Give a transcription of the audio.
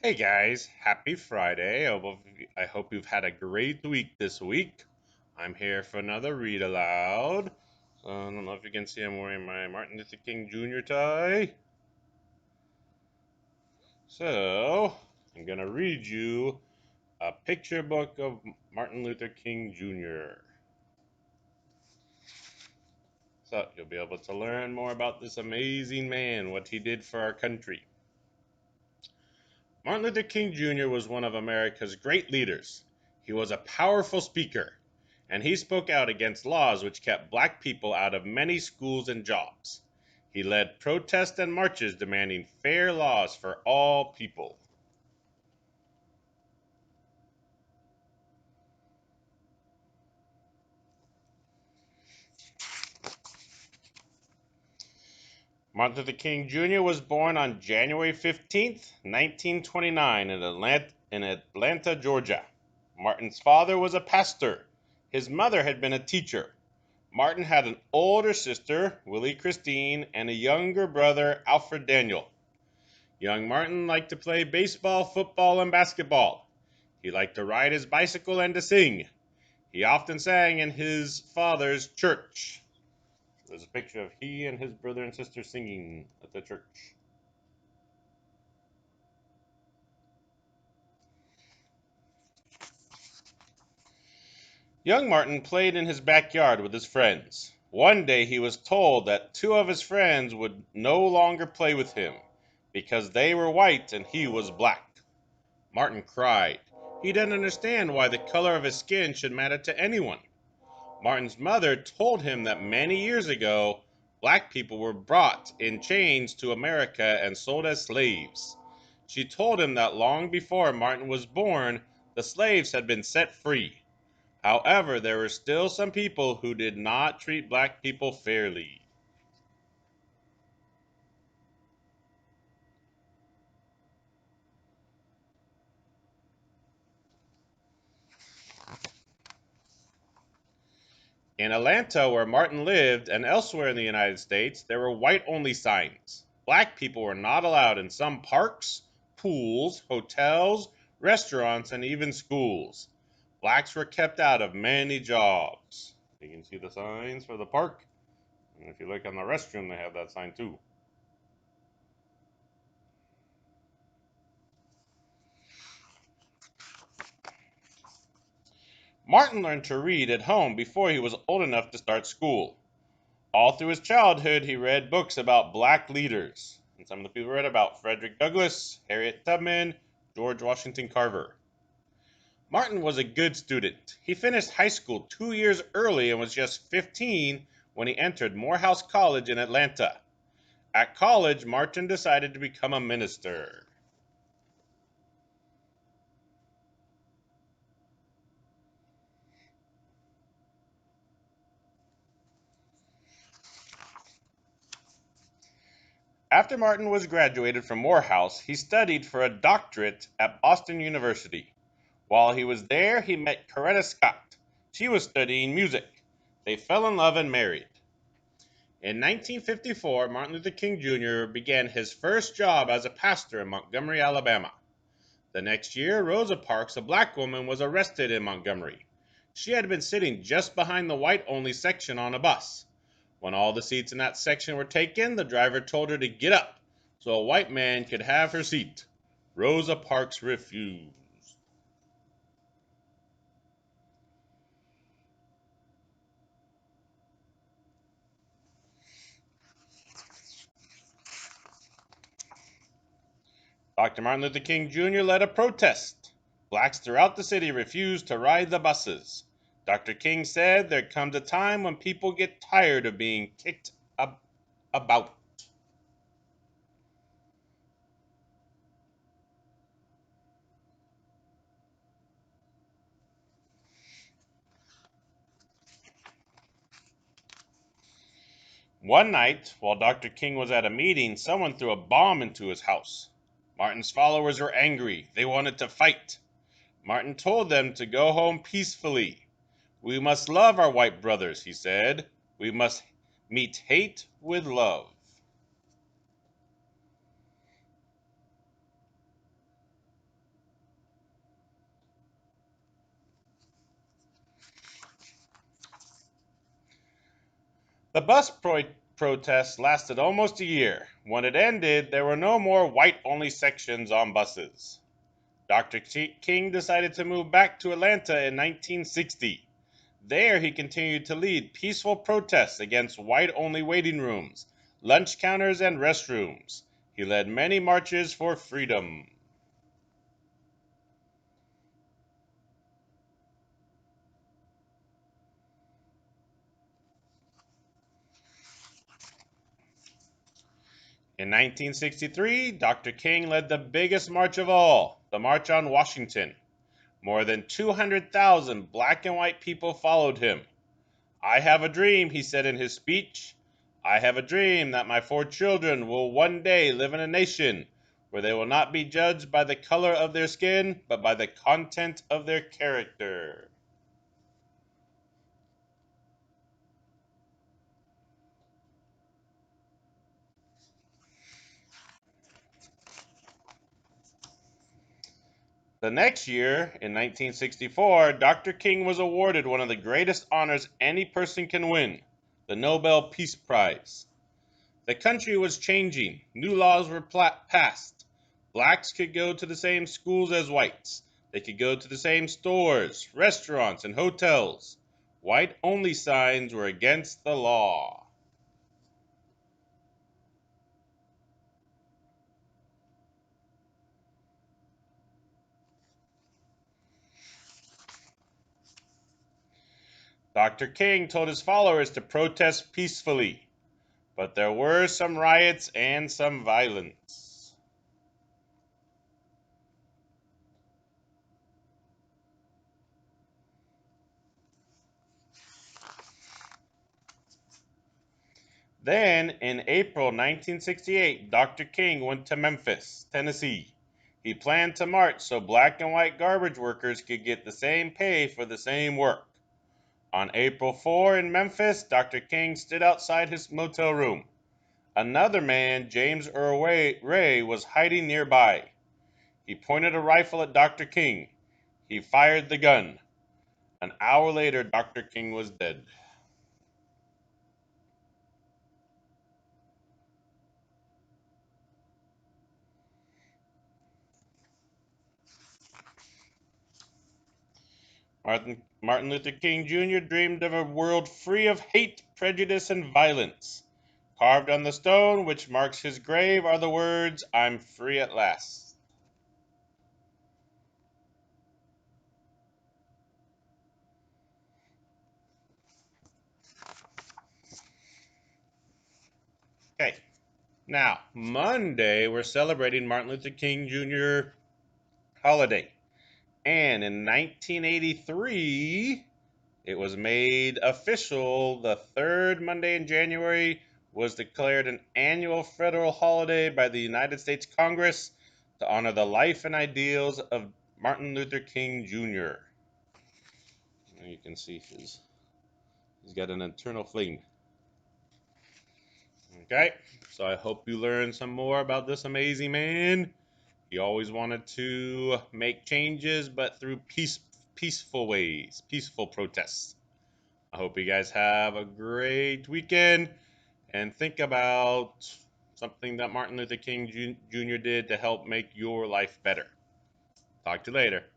Hey guys, happy Friday. I hope you've had a great week this week. I'm here for another read aloud. So I don't know if you can see I'm wearing my Martin Luther King Jr. tie. So I'm going to read you a picture book of Martin Luther King Jr. So you'll be able to learn more about this amazing man, what he did for our country. Martin Luther King Jr. was one of America's great leaders. He was a powerful speaker, and he spoke out against laws which kept black people out of many schools and jobs. He led protests and marches demanding fair laws for all people. Martin Luther King Jr. was born on January 15th, 1929 in Atlanta, Georgia. Martin's father was a pastor. His mother had been a teacher. Martin had an older sister, Willie Christine, and a younger brother, Alfred Daniel. Young Martin liked to play baseball, football, and basketball. He liked to ride his bicycle and to sing. He often sang in his father's church. There's a picture of he and his brother and sister singing at the church. Young Martin played in his backyard with his friends. One day he was told that two of his friends would no longer play with him because they were white and he was black. Martin cried. He didn't understand why the color of his skin should matter to anyone. Martin's mother told him that many years ago, black people were brought in chains to America and sold as slaves. She told him that long before Martin was born, the slaves had been set free. However, there were still some people who did not treat black people fairly. In Atlanta, where Martin lived, and elsewhere in the United States, there were white only signs. Black people were not allowed in some parks, pools, hotels, restaurants, and even schools. Blacks were kept out of many jobs. You can see the signs for the park. And if you look in the restroom, they have that sign too. Martin learned to read at home before he was old enough to start school. All through his childhood, he read books about black leaders. And some of the people read about Frederick Douglass, Harriet Tubman, George Washington Carver. Martin was a good student. He finished high school 2 years early and was just 15 when he entered Morehouse College in Atlanta. At college, Martin decided to become a minister. After Martin was graduated from Morehouse, he studied for a doctorate at Boston University. While he was there, he met Coretta Scott. She was studying music. They fell in love and married. In 1954, Martin Luther King Jr. began his first job as a pastor in Montgomery, Alabama. The next year, Rosa Parks, a black woman, was arrested in Montgomery. She had been sitting just behind the white only section on a bus. When all the seats in that section were taken, the driver told her to get up so a white man could have her seat. Rosa Parks refused. Dr. Martin Luther King Jr. led a protest. Blacks throughout the city refused to ride the buses. Dr. King said there comes a time when people get tired of being kicked about. One night, while Dr. King was at a meeting, someone threw a bomb into his house. Martin's followers were angry. They wanted to fight. Martin told them to go home peacefully. We must love our white brothers, he said. We must meet hate with love. The protest lasted almost a year. When it ended, there were no more white-only sections on buses. Dr. King decided to move back to Atlanta in 1960. There he continued to lead peaceful protests against white-only waiting rooms, lunch counters, and restrooms. He led many marches for freedom. In 1963, Dr. King led the biggest march of all, the March on Washington. More than 200,000 black and white people followed him. "I have a dream," he said in his speech. "I have a dream that my 4 children will one day live in a nation where they will not be judged by the color of their skin, but by the content of their character." The next year, in 1964, Dr. King was awarded one of the greatest honors any person can win, the Nobel Peace Prize. The country was changing. New laws were passed. Blacks could go to the same schools as whites. They could go to the same stores, restaurants, and hotels. White-only signs were against the law. Dr. King told his followers to protest peacefully, but there were some riots and some violence. Then, in April 1968, Dr. King went to Memphis, Tennessee. He planned to march so black and white garbage workers could get the same pay for the same work. On April 4 in Memphis, Dr. King stood outside his motel room. Another man, James Earl Ray, was hiding nearby. He pointed a rifle at Dr. King. He fired the gun. An hour later, Dr. King was dead. Martin Luther King Jr. dreamed of a world free of hate, prejudice, and violence. Carved on the stone which marks his grave are the words, "I'm free at last." Okay, now, Monday, we're celebrating Martin Luther King Jr. Holiday. And in 1983, it was made official. The third Monday in January was declared an annual federal holiday by the United States Congress to honor the life and ideals of Martin Luther King Jr. You can see he's got an internal flame. Okay, so I hope you learned some more about this amazing man. He always wanted to make changes, but through peaceful ways, peaceful protests. I hope you guys have a great weekend and think about something that Martin Luther King Jr. did to help make your life better. Talk to you later.